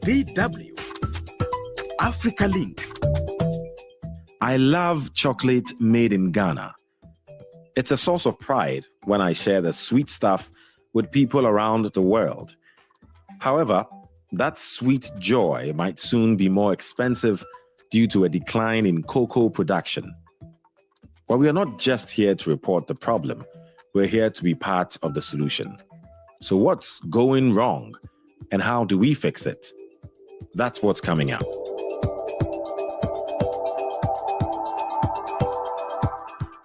DW Africa Link. I love chocolate made in Ghana. It's a source of pride when I share the sweet stuff with people around the world. However, that sweet joy might soon be more expensive due to a decline in cocoa production. But we are not just here to report the problem. We're here to be part of the solution. So what's going wrong and how do we fix it? That's what's coming up.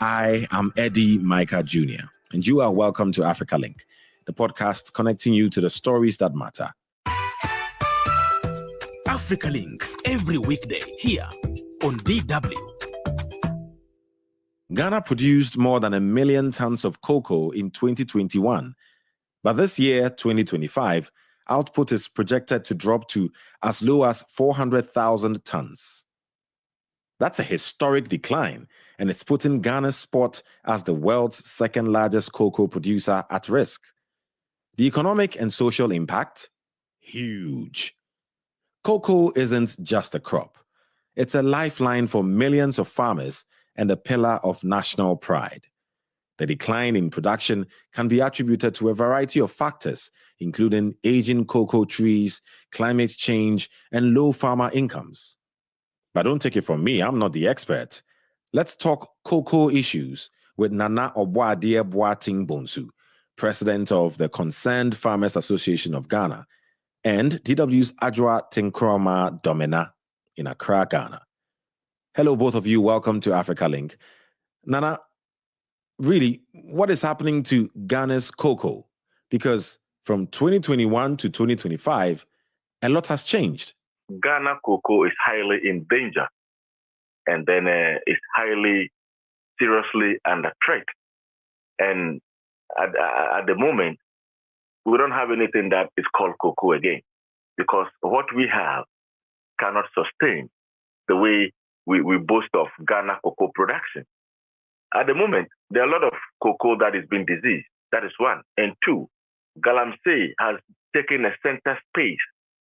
I am Eddy Micah Jr., and you are welcome to Africa Link, the podcast connecting you to the stories that matter. Africa Link, every weekday here on DW. Ghana produced more than 1 million tons of cocoa in 2021. But this year, 2025, output is projected to drop to as low as 400,000 tons. That's a historic decline, and it's putting Ghana's spot as the world's second largest cocoa producer at risk. The economic and social impact? Huge. Cocoa isn't just a crop. It's a lifeline for millions of farmers and a pillar of national pride. The decline in production can be attributed to a variety of factors, including aging cocoa trees, climate change, and low farmer incomes. But don't take it from me, I'm not the expert. Let's talk cocoa issues with Nana Oboadie Boateng Bonsu, president of the Concerned Farmers Association of Ghana, and DW's Adwoa Tenkoramaa Domena in Accra, Ghana. Hello, both of you. Welcome to Africa Link. Nana, really, what is happening to Ghana's cocoa? Because from 2021 to 2025, a lot has changed. Ghana cocoa is highly in danger, and then it's highly seriously under threat. And at the moment, we don't have anything that is called cocoa again, because what we have cannot sustain the way we boast of Ghana cocoa production. At the moment, there are a lot of cocoa that is being diseased. That is one. And two, galamsey has taken a center space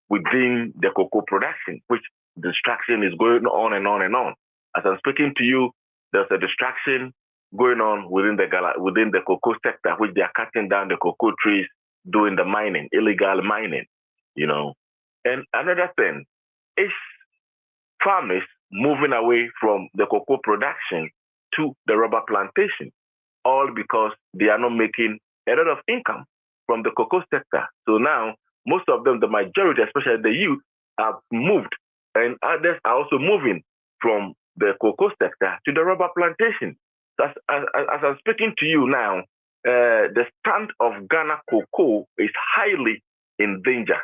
within the cocoa production, which distraction is going on and on and on. As I'm speaking to you, there's a distraction going on within the cocoa sector, which they are cutting down the cocoa trees, doing the mining, illegal mining, And another thing is farmers moving away from the cocoa production to the rubber plantation, all because they are not making a lot of income from the cocoa sector. So now, most of them, the majority, especially the youth, have moved, and others are also moving from the cocoa sector to the rubber plantation. So as I'm speaking to you now, the stand of Ghana cocoa is highly in danger,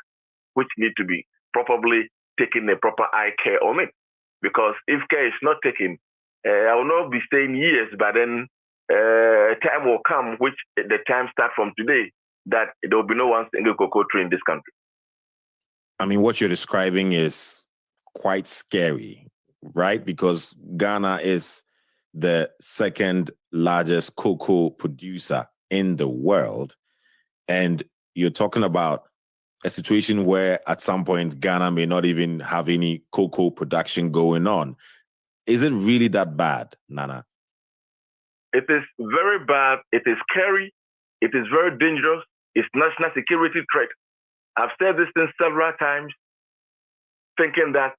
which need to be probably taking a proper eye care on it. Because if care is not taken, I will not be saying years, but then time will come, which the time starts from today, that there will be no one single cocoa tree in this country. I mean, what you're describing is quite scary, right? Because Ghana is the second largest cocoa producer in the world. And you're talking about a situation where at some point Ghana may not even have any cocoa production going on. Is it really that bad, Nana? It is very bad. It is scary. It is very dangerous. It's national security threat. I've said this thing several times, thinking that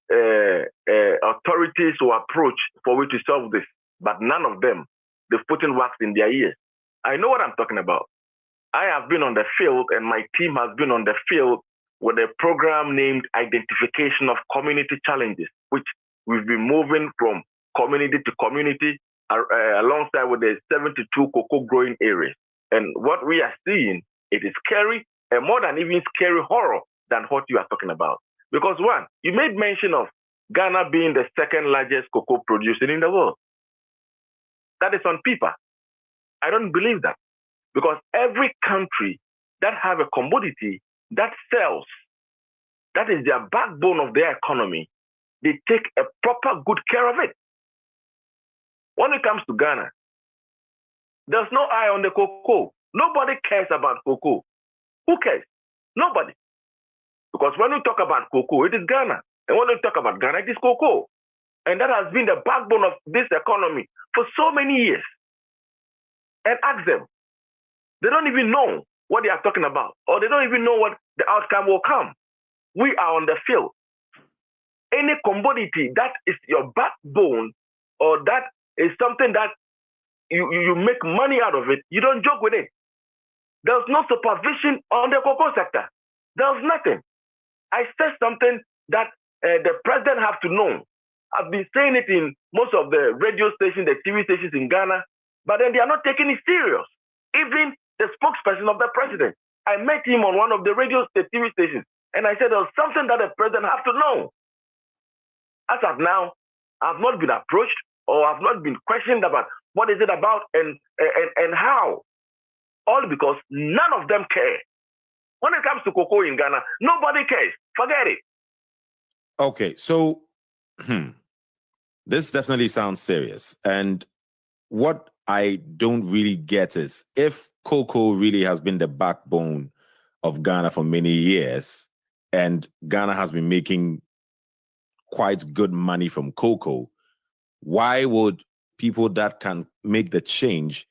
authorities will approach for we to solve this, but none of them, they've put in wax in their ears. I know what I'm talking about. I have been on the field, and my team has been on the field with a program named Identification of Community Challenges, which we've been moving from community to community alongside with the 72 cocoa growing areas. And what we are seeing, it is scary, and more than even scary horror than what you are talking about. Because one, you made mention of Ghana being the second largest cocoa producer in the world. That is on paper. I don't believe that. Because every country that have a commodity that sells, that is their backbone of their economy, they take a proper good care of it. When it comes to Ghana, there's no eye on the cocoa. Nobody cares about cocoa. Who cares? Nobody. Because when we talk about cocoa, it is Ghana. And when we talk about Ghana, it is cocoa. And that has been the backbone of this economy for so many years. And ask them. They don't even know what they are talking about, or they don't even know what the outcome will come. We are on the field. Any commodity that is your backbone, or that is something that you make money out of it, you don't joke with it. There's no supervision on the cocoa sector. There's nothing. I said something that the president has to know. I've been saying it in most of the radio stations, the TV stations in Ghana, but then they are not taking it serious. Even the spokesperson of the president, I met him on one of the radio TV stations, and I said there's something that the president has to know. As of now, I've not been approached or I've not been questioned about what is it about and how. All because none of them care. When it comes to cocoa in Ghana, nobody cares. Forget it. Okay, so this definitely sounds serious. And what I don't really get is, if cocoa really has been the backbone of Ghana for many years, and Ghana has been making quite good money from cocoa, why would people that can make the change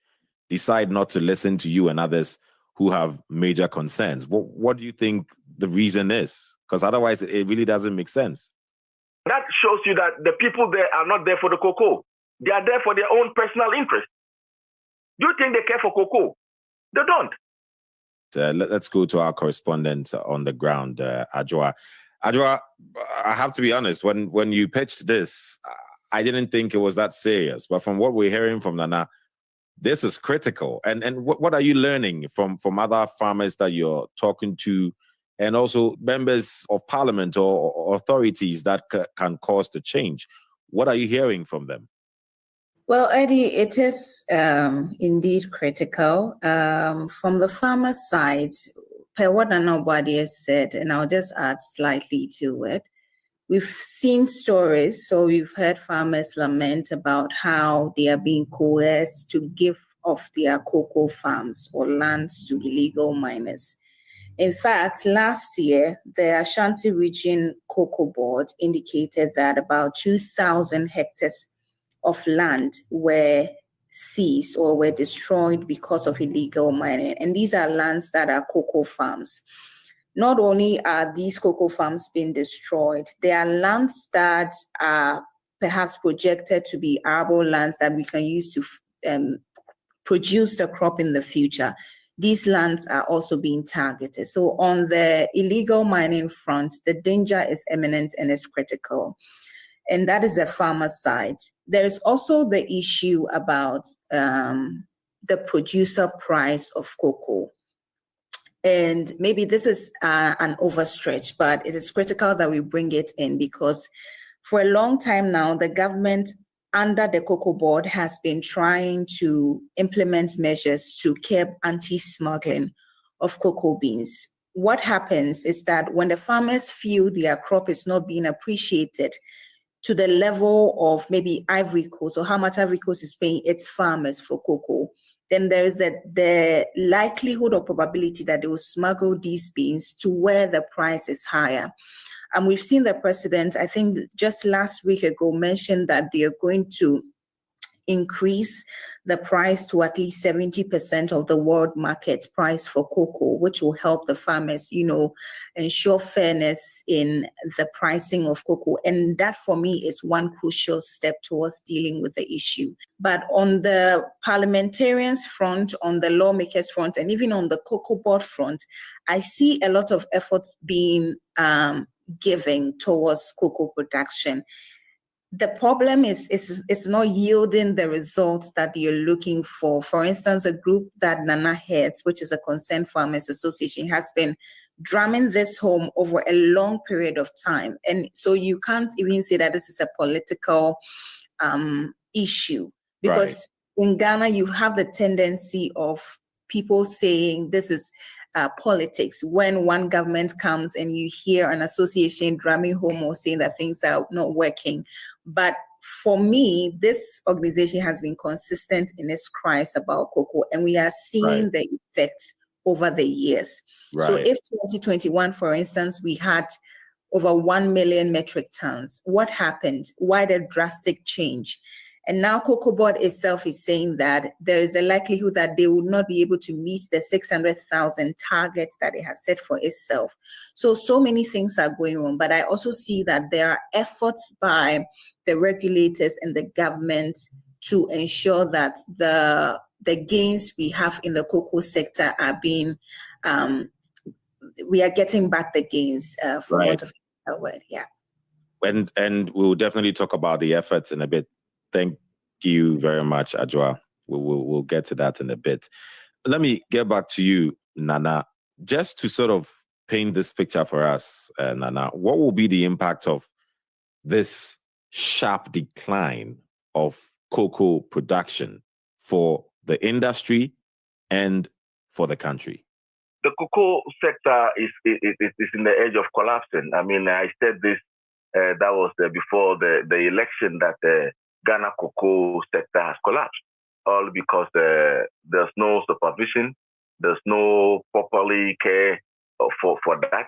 decide not to listen to you and others who have major concerns? What do you think the reason is? Because otherwise it really doesn't make sense. That shows you that the people there are not there for the cocoa. They are there for their own personal interest. Do you think they care for cocoa? They don't. Let's go to our correspondent on the ground, Adwoa. Adwoa, I have to be honest, when you pitched this, I didn't think it was that serious. But from what we're hearing from Nana, this is critical. And what are you learning from other farmers that you're talking to, and also members of parliament or authorities that can cause the change? What are you hearing from them? Well, Eddie, it is indeed critical. From the farmer's side, per what Nana Oboadie has said, and I'll just add slightly to it, we've seen stories, so we've heard farmers lament about how they are being coerced to give off their cocoa farms or lands to illegal miners. In fact, last year, the Ashanti Region Cocoa Board indicated that about 2,000 hectares of land were seized or were destroyed because of illegal mining. And these are lands that are cocoa farms. Not only are these cocoa farms being destroyed, there are lands that are perhaps projected to be arable lands that we can use to produce the crop in the future. These lands are also being targeted. So on the illegal mining front, the danger is imminent and is critical. And that is the farmer's side. There is also the issue about the producer price of cocoa. And maybe this is an overstretch, but it is critical that we bring it in, because for a long time now, the government under the Cocoa Board has been trying to implement measures to curb anti-smuggling of cocoa beans. What happens is that when the farmers feel their crop is not being appreciated to the level of maybe Ivory Coast, or how much Ivory Coast is paying its farmers for cocoa, then there is the likelihood or probability that they will smuggle these beans to where the price is higher. And we've seen the president, I think just last week ago, mentioned that they are going to increase the price to at least 70% of the world market price for cocoa, which will help the farmers, ensure fairness in the pricing of cocoa. And that, for me, is one crucial step towards dealing with the issue. But on the parliamentarians front, on the lawmakers front, and even on the Cocoa Board front, I see a lot of efforts being given towards cocoa production. The problem is it's not yielding the results that you're looking for. For instance, a group that Nana heads, which is a Concerned Farmers Association, has been drumming this home over a long period of time. And so you can't even say that this is a political issue, because in Ghana, you have the tendency of people saying this is politics when one government comes and you hear an association drumming home or saying that things are not working. But for me, this organization has been consistent in its cries about cocoa, and we are seeing the effects over the years. Right. So if 2021, for instance, we had over 1 million metric tons, what happened? Why the drastic change? And now Cocoa Board itself is saying that there is a likelihood that they will not be able to meet the 600,000 targets that it has set for itself. So many things are going on, but I also see that there are efforts by the regulators and the government to ensure that the gains we have in the cocoa sector are being, we are getting back the gains for want of a word, yeah. And we'll definitely talk about the efforts in a bit. Thank you very much, Adwoa. We'll get to that in a bit. Let me get back to you, Nana, just to sort of paint this picture for us, Nana. What will be the impact of this sharp decline of cocoa production for the industry and for the country? The cocoa sector is in the edge of collapsing. I mean, I said this, that was before the election, that the Ghana cocoa sector has collapsed, all because there's no supervision, there's no properly care for that,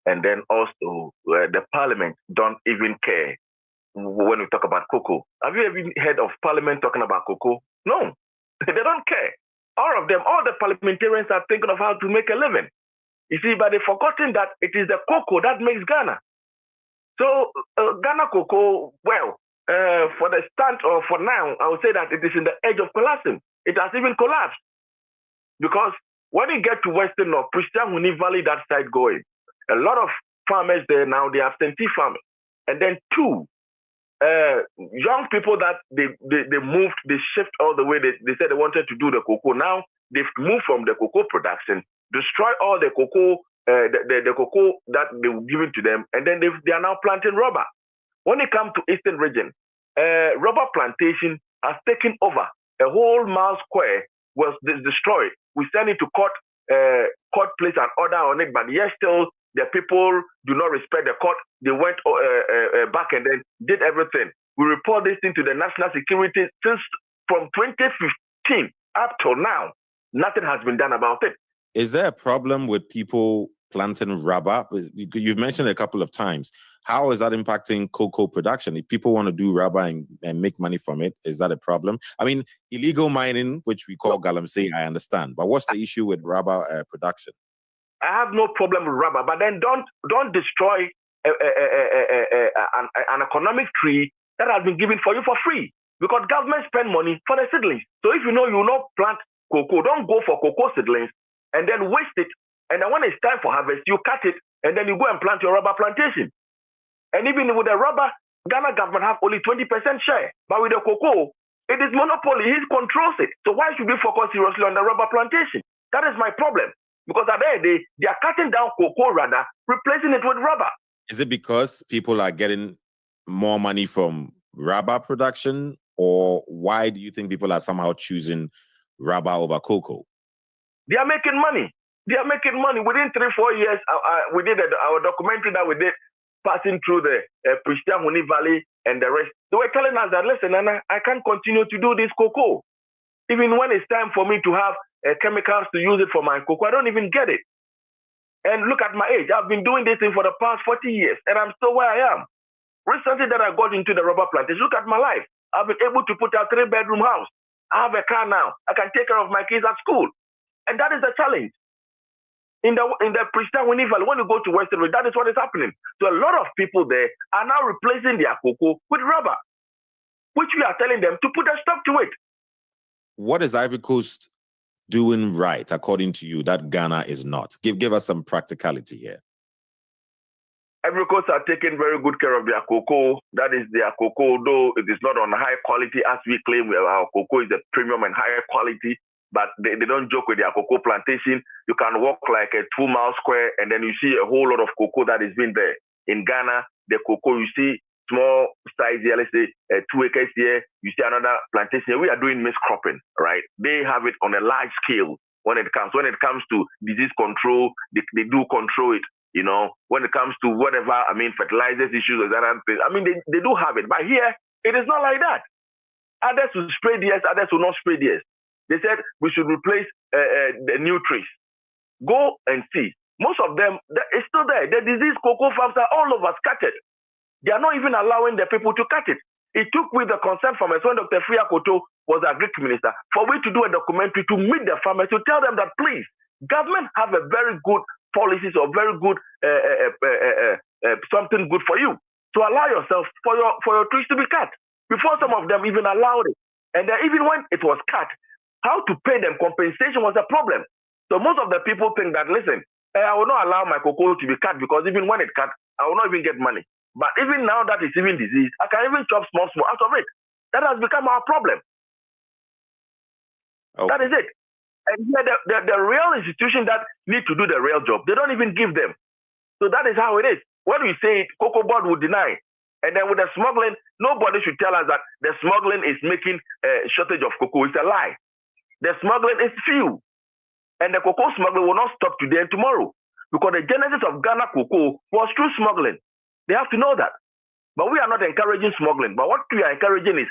and then also the parliament don't even care when we talk about cocoa. Have you ever heard of parliament talking about cocoa? No, they don't care. All of them, all the parliamentarians are thinking of how to make a living. You see, but they've forgotten that it is the cocoa that makes Ghana. So Ghana cocoa, well, for the start or for now, I would say that it is in the edge of collapsing. It has even collapsed. Because when you get to Western or Pristahuni Valley, that side going, a lot of farmers there now, they absentee farming. And then two, young people that they moved, they shift all the way. They said they wanted to do the cocoa. Now they've moved from the cocoa production, destroy all the cocoa, the cocoa that they were given to them, and then they are now planting rubber. When it comes to Eastern region, rubber plantation has taken over. A whole mile square was destroyed. We sent it to court place an order on it, but yet still the people do not respect the court. They went back and then did everything. We report this into the national security since from 2015 up till now. Nothing has been done about it. Is there a problem with people planting rubber? You've mentioned it a couple of times. How is that impacting cocoa production? If people want to do rubber and make money from it, is that a problem? I mean, illegal mining, which we call galamsey, I understand. But what's the issue with rubber production? I have no problem with rubber, but then don't destroy an economic tree that has been given for you for free, because government spend money for the seedlings. So if you know you will not plant cocoa, don't go for cocoa seedlings and then waste it. And then when it's time for harvest, you cut it and then you go and plant your rubber plantation. And even with the rubber, Ghana government have only 20% share, but with the cocoa, it is monopoly. He controls it. So why should we focus seriously on the rubber plantation? That is my problem. Because at the end of the day, they are cutting down cocoa rather, replacing it with rubber. Is it because people are getting more money from rubber production, or why do you think people are somehow choosing rubber over cocoa? They are making money. They are making money. Within 3-4 years, we did our documentary that we did, passing through the Pristahuni Valley and the rest. They were telling us that, listen, Nana, I can't continue to do this cocoa. Even when it's time for me to have chemicals to use it for my cocoa, I don't even get it. And look at my age. I've been doing this thing for the past 40 years, and I'm still where I am. Recently that I got into the rubber plantation, look at my life. I've been able to put a 3-bedroom house. I have a car now. I can take care of my kids at school. And that is the challenge. In the Pristahuni Valley, when you go to Western, that is what is happening. So a lot of people there are now replacing their cocoa with rubber, which we are telling them to put a stop to it. What is Ivory Coast doing right, according to you, that Ghana is not? Give us some practicality here. Ivory Coast are taking very good care of their cocoa. That is their cocoa, though it is not on high quality as we claim. Our cocoa is a premium and higher quality, but they don't joke with their cocoa plantation. You can walk like a 2-mile square and then you see a whole lot of cocoa that has been there. In Ghana, the cocoa, you see small size here, let's say 2 acres here, you see another plantation here. We are doing mixed cropping, right? They have it on a large scale when it comes to disease control, they do control it. You know, when it comes to whatever, I mean, fertilizers issues or that, I mean, they do have it. But here, it is not like that. Others will spray theirs, others will not spray theirs. They said we should replace the new trees. Go and see. Most of them, it's still there. The diseased cocoa farms are all over scattered. They are not even allowing the people to cut it. It took with the consent farmers when Dr. Fria Koto was the agric minister for we to do a documentary to meet the farmers to tell them that please, government have a very good policies or very good something good for you to allow yourself for your trees to be cut. Before some of them even allowed it. And then even when it was cut, how to pay them compensation was a problem. So most of the people think that, listen, I will not allow my cocoa to be cut because even when it cut, I will not even get money. But even now that it's even diseased, I can even chop small out of it. That has become our problem. Okay. That is it. And here the real institution that need to do the real job, they don't even give them. So that is how it is. When we say it, Cocoa Board will deny. And then with the smuggling, nobody should tell us that the smuggling is making a shortage of cocoa. It's a lie. The smuggling is few. And the cocoa smuggling will not stop today and tomorrow. Because the genesis of Ghana cocoa was through smuggling. They have to know that. But we are not encouraging smuggling. But what we are encouraging is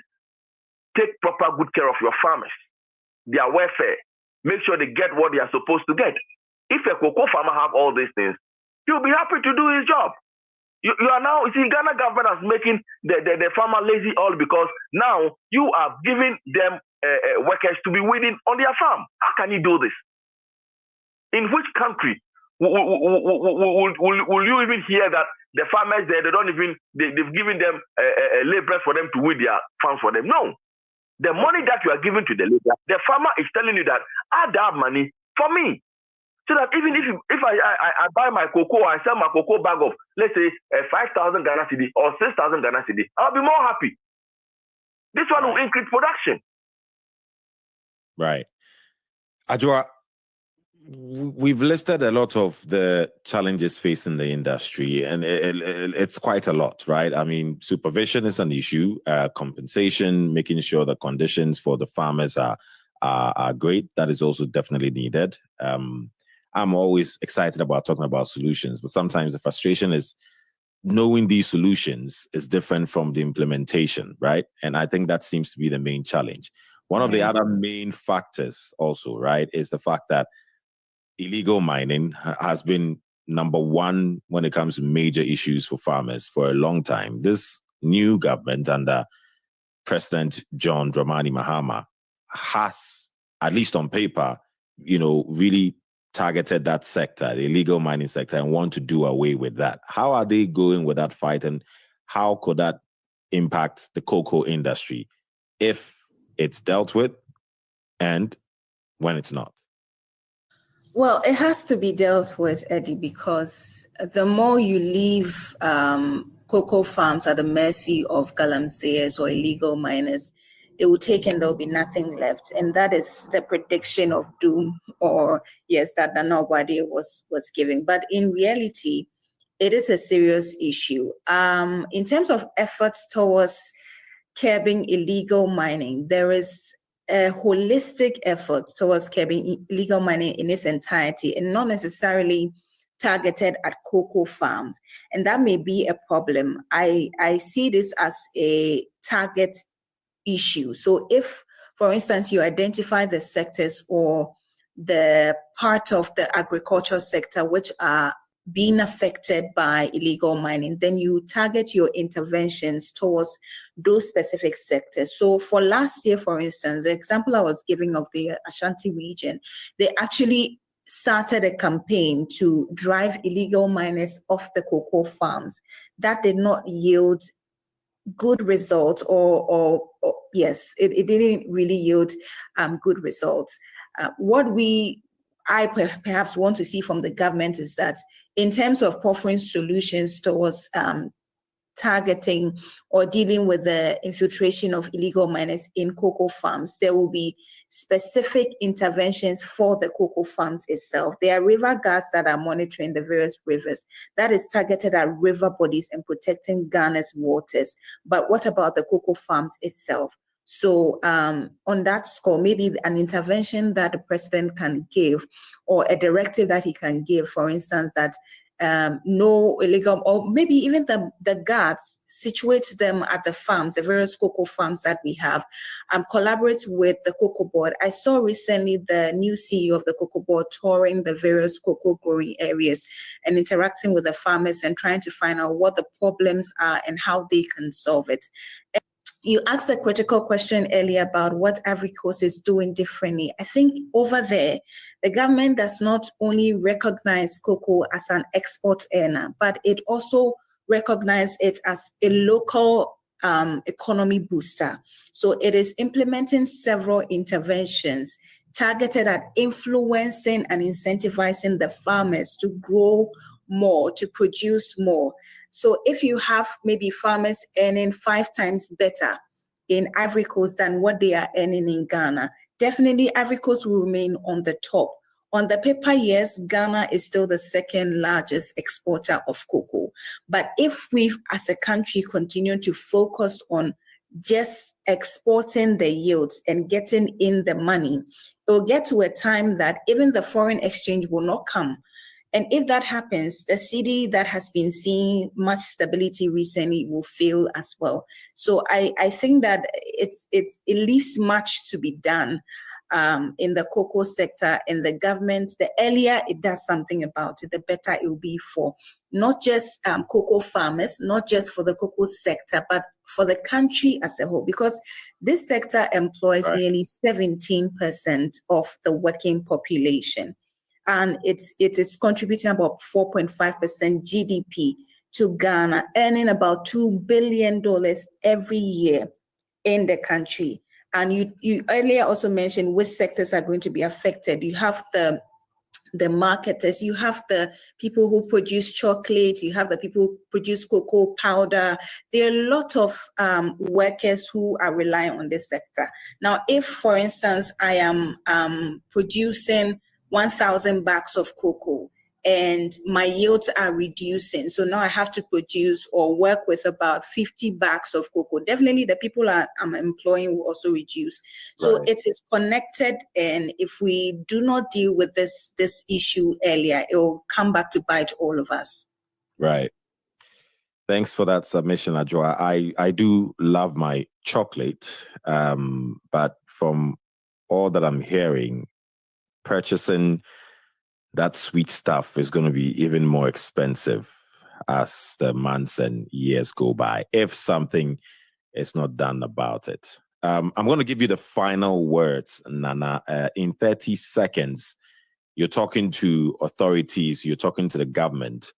take proper good care of your farmers, their welfare. Make sure they get what they are supposed to get. If a cocoa farmer have all these things, he'll be happy to do his job. You are now, you see, Ghana government is making the farmer lazy all because now you are giving them workers to be weeding on their farm. How can you do this? In which country will you even hear that the farmers there, they've given them laborers for them to weed their farms for them? No. The money that you are giving to the labor, the farmer is telling you that add that money for me. So that even if I buy my cocoa, I sell my cocoa bag of, let's say, 5,000 Ghana cedi or 6,000 Ghana cedi, I'll be more happy. This one will increase production. Right. Adwoa, we've listed a lot of the challenges facing the industry, and it's quite a lot, right? I mean, supervision is an issue, compensation, making sure the conditions for the farmers are great. That is also definitely needed. I'm always excited about talking about solutions, but sometimes the frustration is knowing these solutions is different from the implementation, right? And I think that seems to be the main challenge. One of the other main factors also, right, is the fact that illegal mining has been number one when it comes to major issues for farmers for a long time. This new government under President John Dramani Mahama has, at least on paper, really targeted that sector, the illegal mining sector, and want to do away with that. How are they going with that fight, and how could that impact the cocoa industry if it's dealt with and when it's not? Well, it has to be dealt with, Eddy, because the more you leave cocoa farms at the mercy of galamseyers or illegal miners, they will take and there'll be nothing left. And that is the prediction of doom, or yes, that Nana Oboadie was giving. But in reality, it is a serious issue. In terms of efforts towards curbing illegal mining, there is a holistic effort towards curbing illegal mining in its entirety, and not necessarily targeted at cocoa farms. And that may be a problem. I see this as a target issue. So if, for instance, you identify the sectors or the part of the agricultural sector which are being affected by illegal mining, then you target your interventions towards those specific sectors. So for last year, for instance, the example I was giving of the Ashanti region, they actually started a campaign to drive illegal miners off the cocoa farms. That did not yield good results, or yes, it didn't really yield good results. What I perhaps want to see from the government is that in terms of offering solutions towards targeting or dealing with the infiltration of illegal miners in cocoa farms, there will be specific interventions for the cocoa farms itself. There are river guards that are monitoring the various rivers. That is targeted at river bodies and protecting Ghana's waters. But what about the cocoa farms itself? So on that score, maybe an intervention that the president can give, or a directive that he can give, for instance, that no illegal, or maybe even the guards situate them at the farms, the various cocoa farms that we have, collaborate with the cocoa board. I saw recently the new CEO of the cocoa board touring the various cocoa growing areas and interacting with the farmers and trying to find out what the problems are and how they can solve it. You asked a critical question earlier about what Ivory Coast is doing differently. I think over there, the government does not only recognize cocoa as an export earner, but it also recognizes it as a local economy booster. So it is implementing several interventions targeted at influencing and incentivizing the farmers to grow more, to produce more. So if you have maybe farmers earning 5 times better in Ivory Coast than what they are earning in Ghana, definitely Ivory Coast will remain on the top. On the paper, yes, Ghana is still the second largest exporter of cocoa. But if we as a country continue to focus on just exporting the yields and getting in the money, it will get to a time that even the foreign exchange will not come. And if that happens, the cedi that has been seeing much stability recently will fail as well. So I think that it leaves much to be done in the cocoa sector, and the government. The earlier it does something about it, the better it will be for not just cocoa farmers, not just for the cocoa sector, but for the country as a whole, because this sector employs nearly 17% of the working population. And it is contributing about 4.5% GDP to Ghana, earning about $2 billion every year in the country. And you earlier also mentioned which sectors are going to be affected. You have the marketers, you have the people who produce chocolate, you have the people who produce cocoa powder. There are a lot of workers who are relying on this sector. Now, if, for instance, I am producing 1,000 bags of cocoa and my yields are reducing, so now I have to produce or work with about 50 bags of cocoa, definitely the people I'm employing will also reduce. So it is connected, and if we do not deal with this issue earlier, it will come back to bite all of us. Right. Thanks for that submission, Adwoa. I do love my chocolate, but from all that I'm hearing, purchasing that sweet stuff is going to be even more expensive as the months and years go by, if something is not done about it. I'm going to give you the final words, Nana. In 30 seconds, you're talking to authorities, you're talking to the government.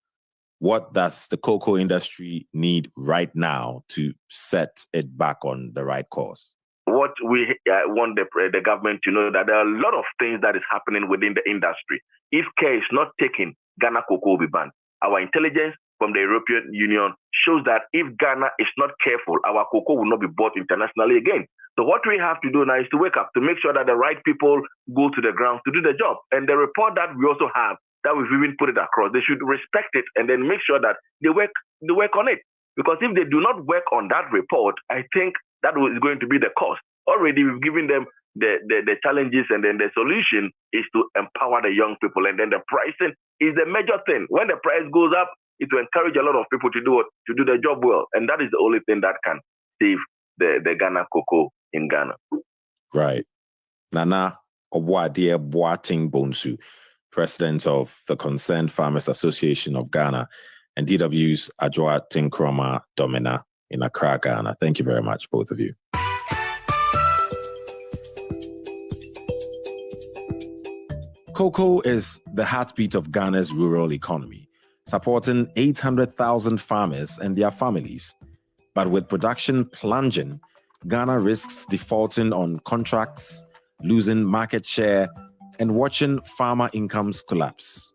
What does the cocoa industry need right now to set it back on the right course? What we want the government to know that there are a lot of things that is happening within the industry. If care is not taken, Ghana cocoa will be banned. Our intelligence from the European Union shows that if Ghana is not careful, our cocoa will not be bought internationally again. So what we have to do now is to wake up, to make sure that the right people go to the ground to do the job. And the report that we also have, that we've even put it across, they should respect it and then make sure that they work on it. Because if they do not work on that report, I think that is going to be the cost. Already we've given them the challenges, and then the solution is to empower the young people. And then the pricing is the major thing. When the price goes up, it will encourage a lot of people to do the job well. And that is the only thing that can save the Ghana cocoa in Ghana. Right. Nana Oboadie Boateng Bonsu, President of the Concerned Farmers Association of Ghana, and DW's Adwoa Tenkoramaa Domena in Accra, Ghana. Thank you very much, both of you. Cocoa is the heartbeat of Ghana's rural economy, supporting 800,000 farmers and their families. But with production plunging, Ghana risks defaulting on contracts, losing market share, and watching farmer incomes collapse.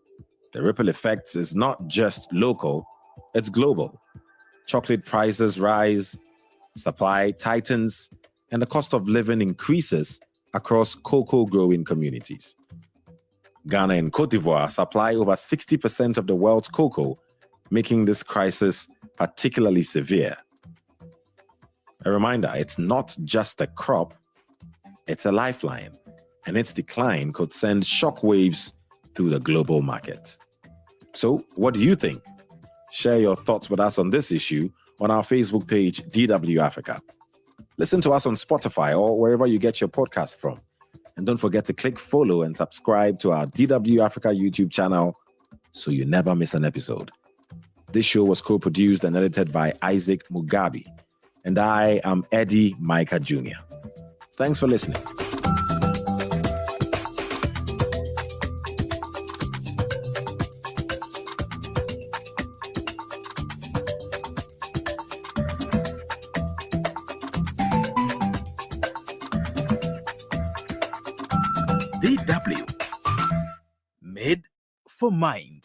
The ripple effect is not just local, it's global. Chocolate prices rise, supply tightens, and the cost of living increases across cocoa-growing communities. Ghana and Côte d'Ivoire supply over 60% of the world's cocoa, making this crisis particularly severe. A reminder, it's not just a crop, it's a lifeline, and its decline could send shockwaves through the global market. So, what do you think? Share your thoughts with us on this issue on our Facebook page, DW Africa. Listen to us on Spotify or wherever you get your podcast from. And don't forget to click follow and subscribe to our DW Africa YouTube channel so you never miss an episode. This show was co-produced and edited by Isaac Mugabe. And I am Eddy Micah Jr. Thanks for listening. DW. Made for Mind.